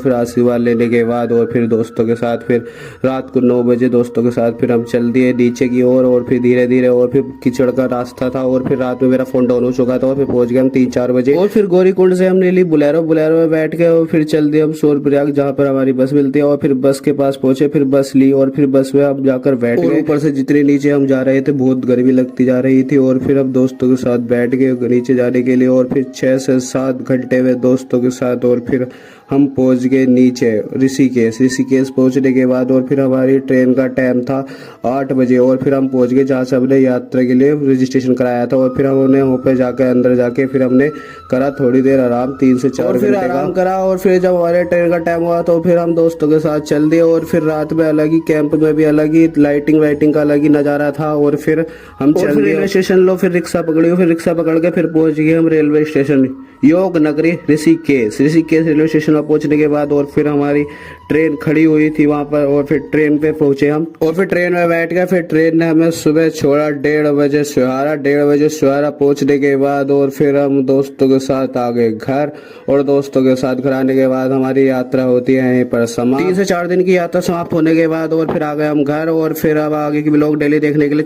फिर आशीर्वाद लेने के बाद और फिर दोस्तों के साथ फिर रात को 9 बजे दोस्तों के साथ फिर हम चल दिए नीचे की ओर और फिर धीरे धीरे और फिर कीचड़ का रास्ता था और फिर रात में मेरा फोन डाउन हो चुका था और फिर पहुंच गए हम 3-4 बजे और फिर गौरीकुंड से हमने ली बुलेरो में बैठ के और फिर चल दिए हम सोनप्रयाग जहाँ पर हमारी बस मिलती है और फिर बस के पास पहुंचे, फिर बस ली और फिर बस में हम जाकर बैठ गए। ऊपर से जितने नीचे हम जा रहे थे बहुत गर्मी लगती जा रही थी और फिर हम दोस्तों के साथ बैठ गए नीचे जाने के लिए और फिर 6 से 7 घंटे में दोस्तों के साथ और फिर हम पहुंच गए नीचे ऋषिकेश पहुंचने के बाद और फिर हमारी ट्रेन का टाइम था 8 बजे और फिर हम पहुंच गए जहाँ से हमने यात्रा के लिए रजिस्ट्रेशन कराया था और फिर हमने वहाँ पे जाकर अंदर जाके फिर हमने करा थोड़ी देर आराम 3 से 4 घंटे आराम करा और फिर जब हमारे ट्रेन का टाइम हुआ तो फिर हम दोस्तों के साथ चल दिए और फिर रात में अलग ही कैंप में भी अलग ही लाइटिंग का अलग ही नज़ारा था और फिर हम चल दिए रेलवे स्टेशन लो, फिर रिक्शा पकड़ी, फिर रिक्शा पकड़ के फिर पहुंच गए हम रेलवे स्टेशन योग नगरी ऋषिकेश रेलवे स्टेशन पर पहुंचने के बाद और फिर हमारी ट्रेन खड़ी हुई थी वहां पर और फिर ट्रेन पे पहुंचे हम और फिर ट्रेन में बैठ गए। फिर ट्रेन ने हमें सुबह छोड़ा 1:30 बजे सुहारा पहुंचने के बाद और फिर हम दोस्तों के साथ आ गए घर और दोस्तों के साथ घर आने के बाद हमारी यात्रा होती है यहीं पर समाप्त। 3 से 4 दिन की यात्रा समाप्त होने के बाद और फिर आ गए हम घर और फिर अब आगे की ब्लॉग डेली देखने के लिए